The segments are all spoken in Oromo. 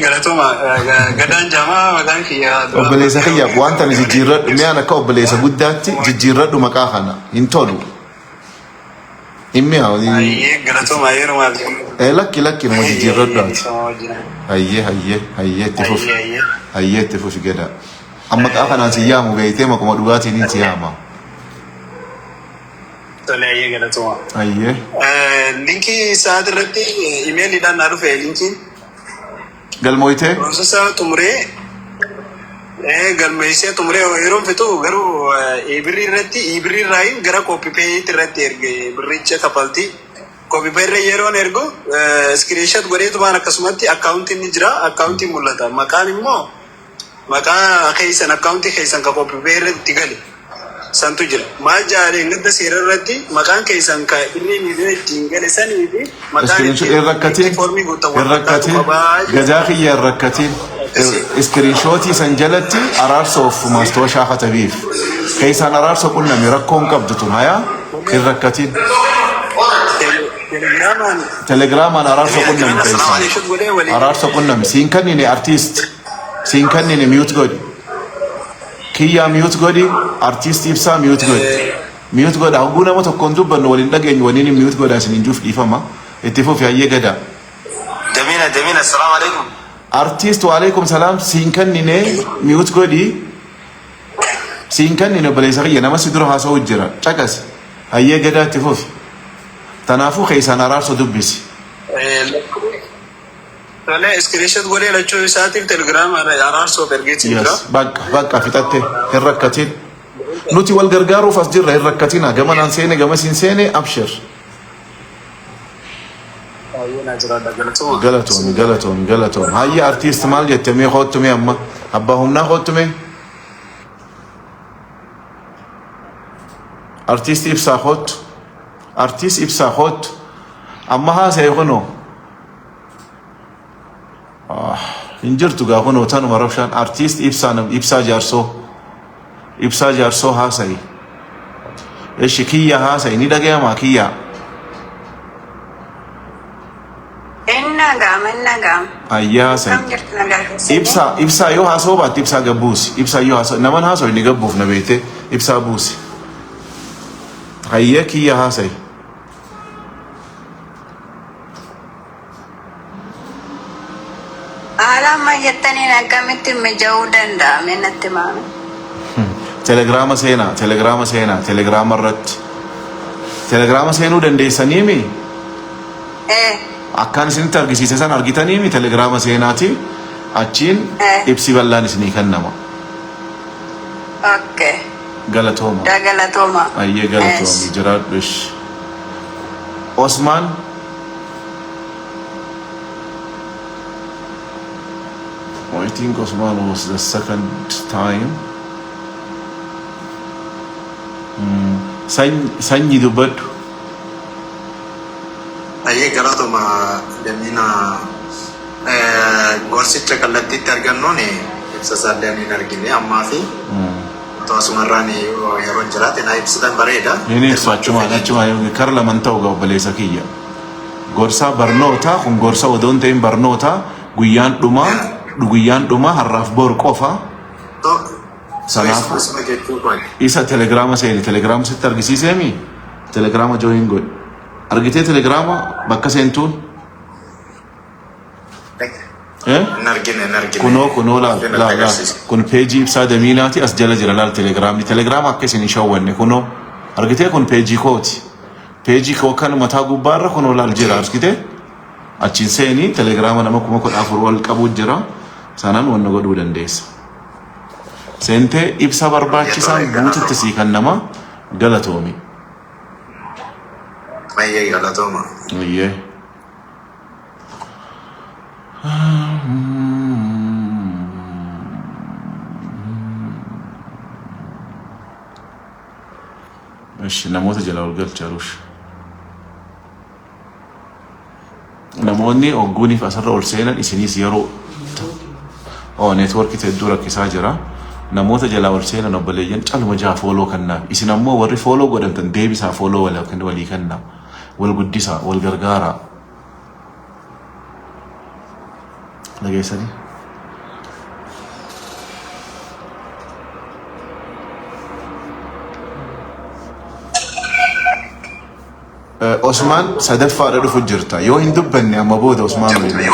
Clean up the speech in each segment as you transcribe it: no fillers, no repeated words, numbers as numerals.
Galatuma gadaan jamaa maqaan kiyya. Obboleessa kiyya wanta ni jijjiirradhu mee ana akka obboleessa guddaatti jijjiirradhu maqaa kana hin tolu. Himmi haa galatuma yeroo lakki nama jijjiirradhu ati. Hayyee itti fufi gada. Amma maqaa kanaan si yaamu beeytee maquma dhugaatiin si yaama. Tole galatuma. Hayyee. Linkii sa'aatii irratti imeeliidhaan na dhufe linkiin. Galmooytee? Processa tumuree galmeessee tumuree yeroo fitu garuu ibirri irraa gara kooppipeeyitti irratti erge birricha kaffaltii kooppipeerra yeroon ergu screenshot godheetumaan akkasumatti akkaawuntiin ni jira akkaawuntiin mul'ata maqaan immoo maqaa keessan akkaawuntii keessan ka kooppipeerratti gale santu jira maal jaaree ngada seera irratti maqaan keessan ka inni miidhee ittiin gale sanii fi maqaan irrakkatiin gajaa kiyya irrakkatiin iskiriinshootii san jalatti araarsoof maastooshaa katabiif keessan araarso qunname rakkoon qabdu tun hayaa irrakkatiin telegiraamaan araarso qunname keessan araarso qunname siin kannine artiist siin kannine miyut godhi kiyya miyut godhi artiist ibsaa miyut godhi miyut godha hoguu nama tokkoon dubbannu waliin dhageenyu waliin miyut godha isin hinjuuf dhiifama itti fufi hayyee gada Damina assalamu alaikum artiist wa alaikum salam siin kannine miyut godhi siin kannine baleessa kiyya nama si dura haasa'u jira caqas hayyee gada itti fufi tanaafuu keessan araarso dubbisi Tole screenshot godhee lachuu isaatiin telegiraam araarsoo ergeetti jira. Bakka fixatte hin rakkatiin. Nuti wal gargaaruuf as jirra hin rakkatina gama naan seene gama siin seene abshir. Galatoom. Hayya artiist maal jette mee hoottume amma abbaa humnaa hoottume. Artiist ibsaa hoottu. Artiist ibsaa hoottu. Amma haasa'e kunoo. Injirtu gaafa nootaan marabshaan artiist ibsaa jaarsoo haasa'i. Eshi kiyya haasa'i ni dhagayamaa kiyya. Innagam. Ayyaa haasa'i. Ibsaa yoo haasa'u baatti ibsaa gabbuusi. Ibsaa yoo haasa'u naman haasa'u inni gabbuuf na beekte ibsaa buusi. Hayyee kiyya haasa'i. Alama jettanii akkamitti mija'uu danda'ame natti maame. Telegiraama seenaa irratti. Telegiraama seenuu dandeessaniimi? Akkaan isinitti argisiise san argitaniimi telegiraama seenaati achiin ibsi bal'aan isinii kennama. Okay. Galatooma. Galatooma. Ayyee galatoomi jiraadhu ishi. Osmaan. I think Osman was the second time. Sanyi dubbadhu. Ayyee galatuma Damina gorsicha kallattiitti argannoon ibsa isaa Damiin argine ammaa fi to'asumarraan yeroo jiraate na ibsitan bareeda. Inni ibsu achuma kara laman ta'u ga obboleessa kiyya. Gorsaa barnootaa kun gorsa odoon ta'in barnootaa guyyaan dhumaa har'aaf bor qofa. Sanaaf isa telegiraama seeni telegiraama sitti argisiiseemi telegiraama join godhi argitee telegiraama bakka seentuun kunoo laal kun peejii ibsaa Damiinaati as jala jira laal telegiraama akka isin shawwanne kunoo argitee kun peejii kooti peejii koo kan mataa gubbaarra kunoo laal jira argitee achiin seeni telegiraama nama 14,000 wal qabu jira sanaan wanna godhuu dandeessa. Sente ibsa barbaachisaan guututti sii kan nama galatoomi. Ayyee galatooma. Ayyee. Eshi namoota jala ol galchaarush. Namoonni ogguuniif asirra ol seenan isiniis yeroo neetworkii hedduu rakkisaa jira. Namoota jala ol seenan obboleeyyan calma jaa fooloo kannaaf isin ammoo warri fooloo godhamtan deebisaa fooloo walii kannaa wal guddisaa wal gargaaraa dhageessanii. Osmaan sadaffaadha dhufu jirta. Yoo hin dubbanne amma booda Osmaan waliin.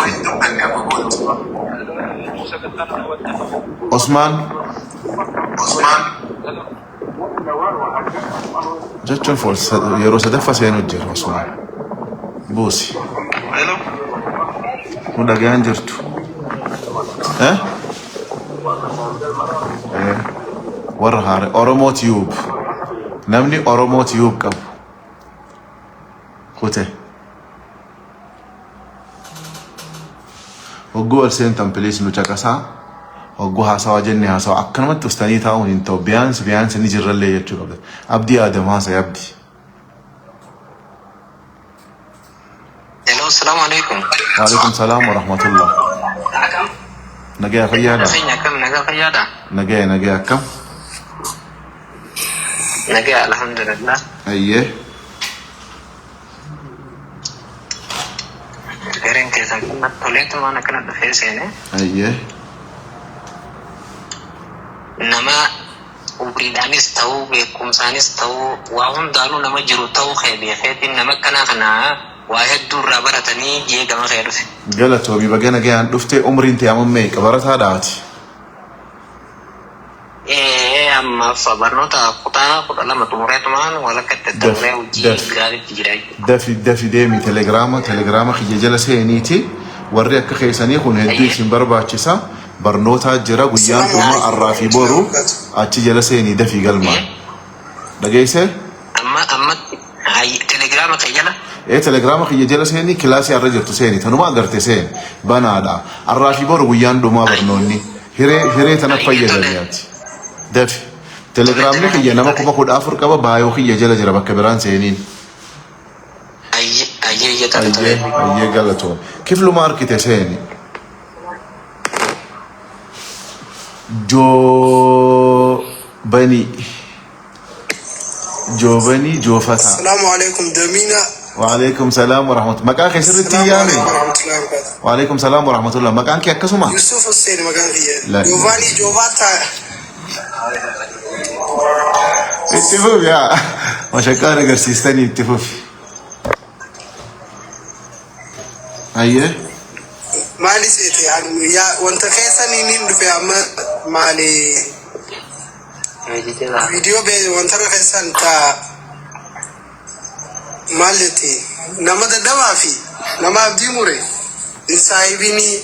Osmaan jechuun yeroo sadaffaa seenuu jira Osmaan. Buusi. Nu dhagaan jirtu. Warra haare Oromoo Tiyuub. Namni Oromoo Tiyuub qabu. Kute. Hogguu ol seentan piliis nu caqasaa. Hogguu haasawaa jenne haasawaa akkanumatti ustanii taa'uun hin ta'u. Biyaansi ni jirrallee jechuu qabda. Abdii Adam haasa'e abdii. Hello, assalamu alaikum. Waalaikum salaam wa rahmatullah. Nagaya fayyaada. Nagaa fayyaada. Nagaya akkam. Nagaa alhamdulillah. Ayyee. Gareen keessan kan toleetumaan akkana dhufee seene. Ayyee. Nama umriidhaanis ta'uu beekumsaanis ta'uu waa hundaanuu nama jiru ta'uu beekeetiin nama akkanaa kanaa waa hedduu irraa baratanii jeegama kee dhufe. Galatoomi baga nagayaan dhuftee umriin ta'e amma meeqa barataadhaati? Ammaaf barnoota kutaa 12 xumureetumaan walakkatti dabree hojii gaariitti jira. Dafi deemi telegiraama kiyya jala seeniiti warri akka keessanii kun hedduu isin barbaachisa. Barnoota jira guyyaan dhuma arraa fi boru achi jala seenii dafii galmaan. Dhageesse? Amma telegiraama kiyya jala? Telegiraama kiyya jala seenii kilaasii arra jirtu seenii tanuma agarte seen banaadha. Arraa fi boru guyyaan dhumaa barnoonni hiree tana fayyadamiyaati. Dafi telegiraamni kiyya nama 14,000 qaba baayoo kiyya jala jira bakka biraan seeniin. Ayyee galatoo. Kifluma arkite seeni. Joobanii joofata. Assalamu alaikum Damina. Waalaikum salaam wa rahmatullah. Maqaan kee sirriitti yaame? Waalaikum salaam wa rahmatullah. Maqaan kee akkasuma? Yusuf Hussein maqaan kiyya. Giovanni Giovata. Itti fufi yaa. Mashaqaan agarsiistanii itti fufi. Ayyee. Maali seete yaa wanta keessanii niin dhufe amma maali viidiyoo wanta keessan taa maaliti nama dadhabaa fi nama abdii mure saahibini.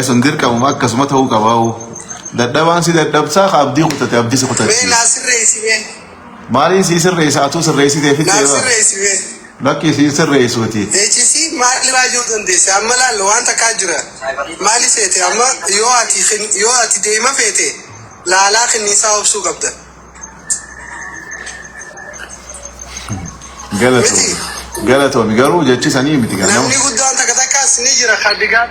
Sun dirqamuma akkasuma ta'uu qabaa'u. Dadhabaan si dadhabsaa ka abdii kutate abdii si kutate. Mee naa sirreessi mee. Maaliin si sirreessa atuu sirreessitee fittee naa sirreessi mee. Lakki si sirreessuuti. Ejisi maali raajuu dandeesse amma laallu waan takkaa jira. Maali seete amma yoo ati deema feete laalaa kenniisaa obsuu qabda. Galatoomi garuu jechisanii miti ganama. Namni guddaan takka takkaas ni jira kaddigaan.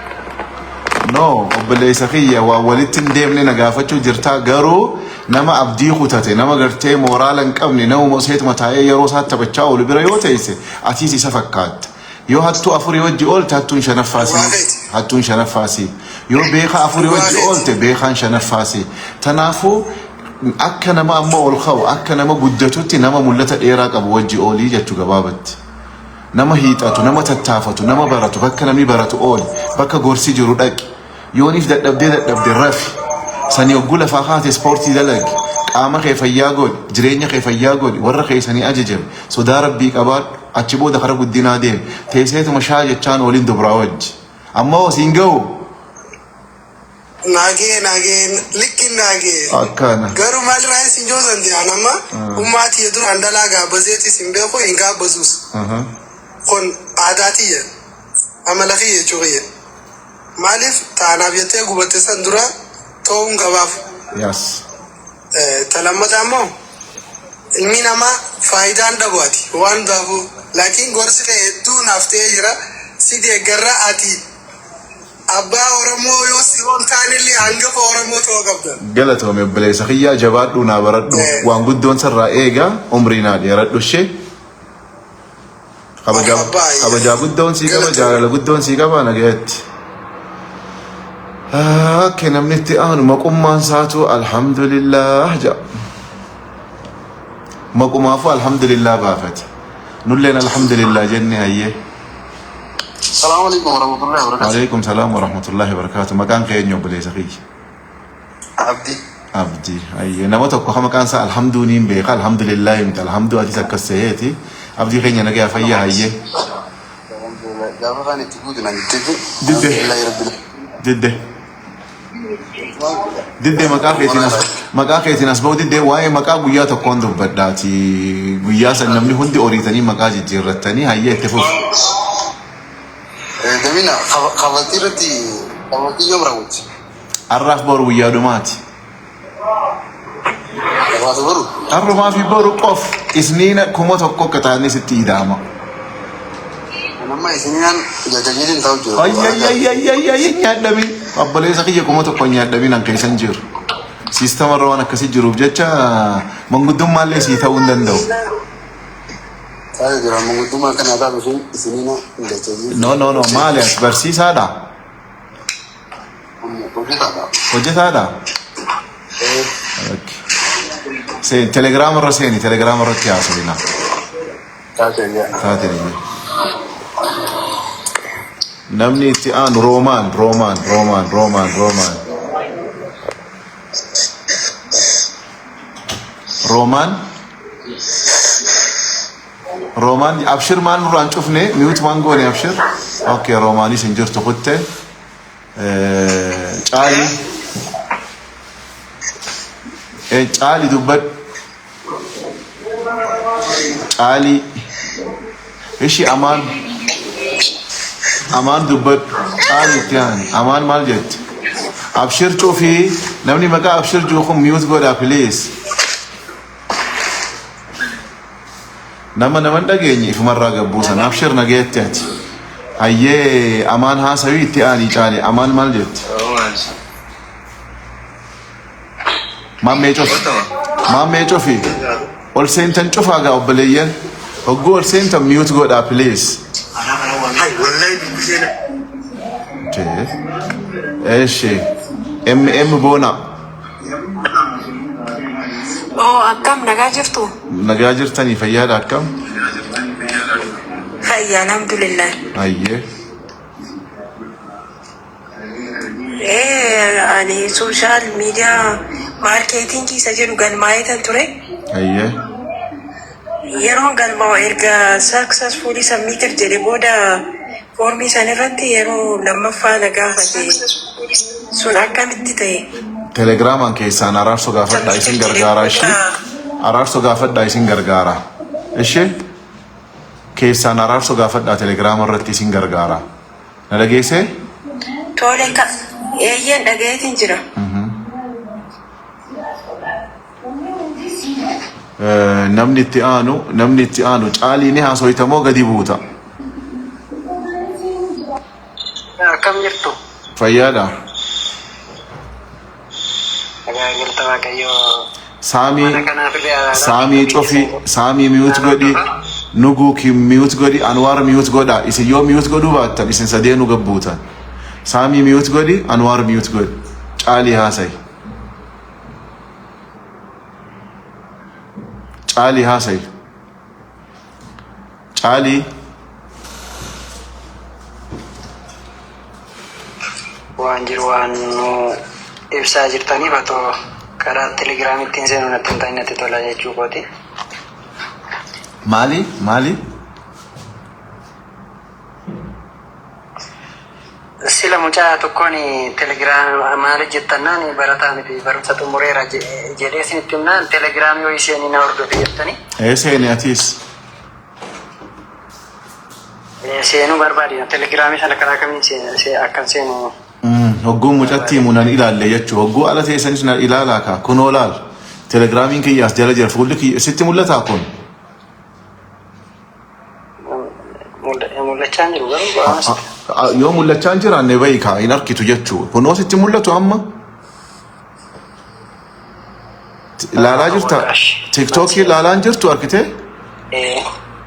No, obboleessa kiyya waa walitti hin deemne na gaafachuu jirtaa garuu nama abdii kutate nama gartee mooraala hin qabne nama moseetuma taa'ee yeroo isaa taphachaa oolu bira yoo teesse atiis isa fakkaatta. Yoo hattuu afurii wajji oolte hattuun shanaffaasi. Yoo beekaa afurii wajji oolte beekaan shanaffaasi. Tanaafuu akka nama amma ol ka'u akka nama guddatutti nama mul'ata dheeraa qabu wajji oolii jechuu gabaabatti. Nama hiixatu, nama tattaafatu, nama baratu, bakka namni baratu ooli, bakka gorsi jiru dhaqi. Yooniif dadhabdee rafi. Sani hogguu lafaa haate ispoortii dalagi. Qaama kee fayyaa godhi, jireenya kee fayyaa godhi, warra keessanii ajajame. Sodaa rabbii qabaadhu, achi booda kara guddinaa deemi. Teesseetuma shaa jechaan waliin dubraa wajji. Amma osiin ga'u. Naagee likkin naagee. Akkana. Garuu maali raayis hin joosan ta'an amma ummaatii jedhu handalaa gaabbazeetis hin beeku hin gaabbazuus. Kun aadaatiyya amala kiyya jechuudha. Maaliif taanaaf jettee gubatte san dura ta'uun qabaaf. Talammata ammoo ilmi namaa faayidaan dhabuati waan hundaafuu. Laakiin gorsi kee hedduu naaf ta'ee jira. Si deeggarra ati abbaa Oromoo yoo si oon taanillee hangafa Oromoo ta'uu qabda. Galatoome obboleessa kiyyaa jabaadhuu naa baradhu waan guddoon sarraa eegaa umrii naa dheeradhu ishee. Kabajaa guddoon sii qaba jaalala guddoon sii qaba nagayetti. namni itti aanu maqummaan isaatu alhamdulillah jedha. Maqumaafu alhamdulillah baafate. Nulleen alhamdulillah jenne hayyee. Salaamu alaikum warahmatullahi wabarakatuh. Waalaikum salaam warahmatullahi wabarakatuh. Maqaan keenya obboleessa kiyya. Abdi. Abdi hayyee nama tokko maqaan isaa alhamduuniin beeka alhamdulillah miti alhamduu atis akkas ta'eeti. Abdii keenya nagaa fayyaa hayyee. Gaafa afaan itti guutu nan Didde. Didde maqaa keetiin as bahu didde waa'ee maqaa guyyaa tokkoon dubbadhaati. Guyyaa san namni hundi oriitanii maqaa jijjiirrattanii hayyee itti fufu. Damina kabatii irratti kabatii yoom raawwatti? Har'aaf boru guyyaa dhumaati. Kabaatu boru? Har'umaa fi boru qof isniina kuma tokko akka taa'anii sitti ida'ama. Nama isiniin jajjajiin ta'u jiru. Ayyayyayyayyayyayyay nyaadhamin. Obboleessa kiyya kuma tokko nyaadhamin an keessan jiru. Siistama irra waan akkasii jiruuf jecha manguddumaallee sii ta'uu hin danda'u. Saya jira manguddummaa kana taatu sun isiniin jajjajiin. No maali as barsiisaadha. Hojjetaadha. Telegiraama irra seeni telegiraama irratti haasawina. Taatee namni itti aanu Roomaan. Roomaan abshir maan nurraan cufne mi'uut maan goone abshir. Okay Roomaanis hin jirtu kutte. Caali dubbad. Caali. Ishi amaan dubbad. Caali itti aanu. Amaan maal jetti? Abshir cufi namni maqaa abshir juukum mi'uut godha please. Nama dhageenye ifumarraa gabbuusan abshir nageetti ati. Hayyee amaan haasawii itti aanii caali. Amaan maal jetti? Maammee cufi. Ol seentan cufaa gaa obboleeyyan. Hogguu ol seentan mi'uut godhaa please. Eeshi. Boona. Akkam nagaa jirtu? Nagaa jirtanii fayyaadha akkam? Fayyaa alhamdulillah. Hayyee. Ani sooshaal miidiyaa maarkeetingii isa jedhu galmaa'eetan ture. Hayyee. Yeroon galmaa'u erga successfully submitted jedhe booda foormii san irratti yeroo lammaffaa na gaafate sun akkamitti ta'e? Telegiraamaan keessaan araarso gaafadhaa isin gargaara ishee. Araarso gaafadhaa isin gargaara. Ishee keessaan araarso gaafadhaa telegiraama irratti isin gargaara. Na dhageessee? Tole eeyyeen dhagayeetiin jira. Namni itti aanu caalii ni haasoytamoo gadi buuta. Akkam jirtu? Fayyaadha. Saamii cufi, Saamii mi'uut godhi, Nuguuki mi'uut godhi, Anwaar mi'uut godha. Isin yoo mi'uut godhuu baattan isin sadeenuu gabbuutan. Saamii mi'uut godhi, Anwaar mi'uut godhi. Caalii haasayi. Caalii. Waan jiru waan ibsaa jirtaniif atoo karaa telegiraamittiin seenuu natti hin taane natti tola jechuu kooti. Maali? Sila mucaa tokkoon telegiraam maali jettannaan barataa miti barumsa xumureera jedhee isinitti himnaan telegiraam yoo isheen na hordofe jettanii. Seeni atiis. Seenuu barbaadina telegiraamii sana karaa kamiin akkan seenu. Hogguun mucatti himu nan ilaalle jechuu hogguu ala teessanis na ilaalaa kaa kunoo laal telegiraamiin kiyyaas jala jira fuulli kiyya sitti mul'ataa kun. Mul'achaa jiru garuu yoo mul'achaa jiraanne bahi kaa hin arkitu jechuu kunoo sitti mul'atu amma. Ilaalaa jirta tiktookii ilaalaan jirtu arkitee?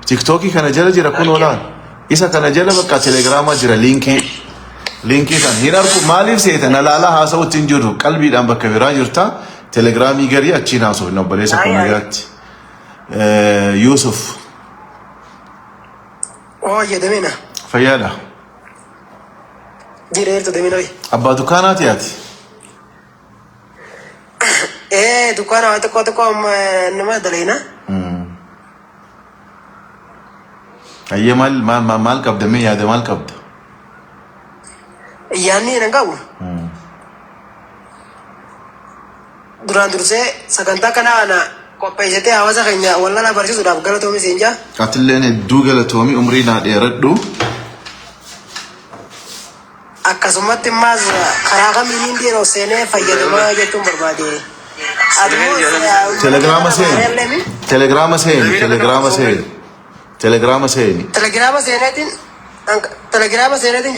Tiktookii kana jala jira kunoo laal isa kana jala bakka telegiraamaa jira liinkii. لينكي سان هنا أركو ماليف سيتنا لا لا هاسو تنجرو قلبي دام بكبيرا جرتا تليجرامي غري أتشين هاسو نبليس كوميات يوسف يا دمينا فيالا جيريرتو دمينا أبا دكانات ياتي دكانا واتكو نما دلينا أيه مال كبد مي هذا مال كبد يعني نقول duraan dursee sagantaa kana ana qopheessitee hawaasa keenya wallala barsiisuudhaaf galatoomi siin jaa. Atilleen hedduu galatoomi umrii naa dheeradhu. Akkasumatti immaas karaa kamiin dhiiroo seenee fayyadamaa jechuun barbaade. Telegiraama seeni. Telegiraama seeni. Telegiraama seeni. Telegiraama seeni. Telegiraama seeneetiin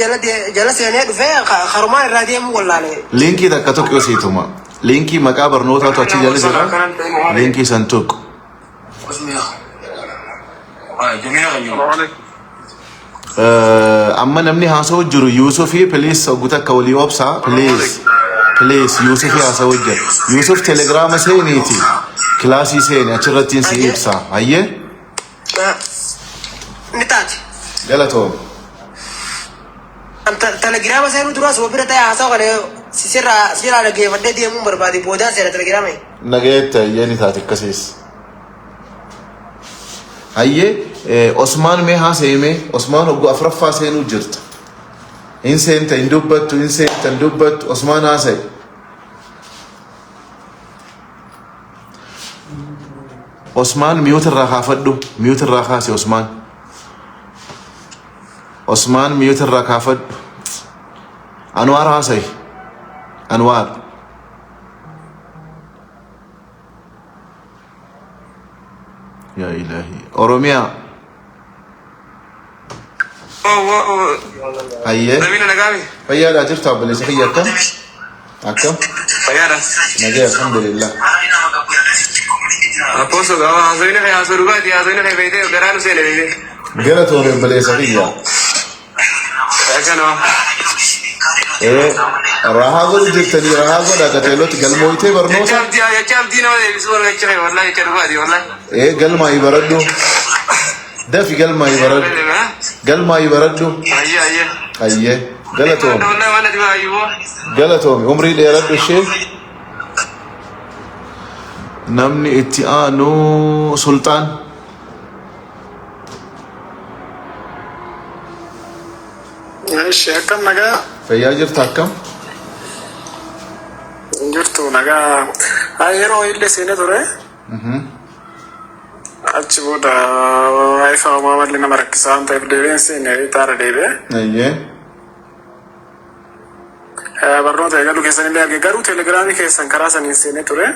jala seenee dhufee harumaan irraa deemuu wallaalee. Liinkii takka tokko siituma. لينكي مقابر نوتا توتي جالس لينكي سنتوك أما نمني هاسو جرو يوسفي بليس سوغوتا كولي وبسا بليس يوسفي هاسو جر يوسف تليجرام سينيتي كلاسي سيني أشرتين سيبسا هيه نتاج جلتو تليجرام سينو دراس وبرتا هاسو غني سيرا لقي فدي دي مو بربادي بودا سيرا تليجرامي نجيت يعني تاتي كسيس هيه عثمان में हाँ सही में عثمان होगा अफरफा से नु जिरता इनसे इंत इंडुब्बत तो इनसे इंडुब्बत عثمان हाँ सही عثمان ميوت الرخاء فدو ميوت الرخاء سي عثمان ميوت الرخاء فد أنوار हाँ सही أنوار يا إلهي أوروميا أيه فيا جرت عبد سخية أكم نجي الحمد لله أبوسو قام هزوينا في هزورباتي هزوينا في بيته وقرانو سيني بيته قرأت هو بلي سخية أكنو راها قول جتني راها قول أكتلوت قل مويته برنوسا يا شاب دينا ولا بيسور غيره والله يكربادي والله قل ما يبردو ده في قل ما يبرد قل ما يبردو أيه قلتهم قلتهم عمري اللي يرد الشيء نمني اتيانو سلطان ايش كم نجا فيا جرت كم جرتو نجا هايرو اللي سينه دوره أجبودا وايفا وما مدلنا مركزان طيب ديبين سينه تارا ديبه أيه برنو تيجا لو كيسان اللي أجي كارو تليجرامي كيسان كراسان يسينه توره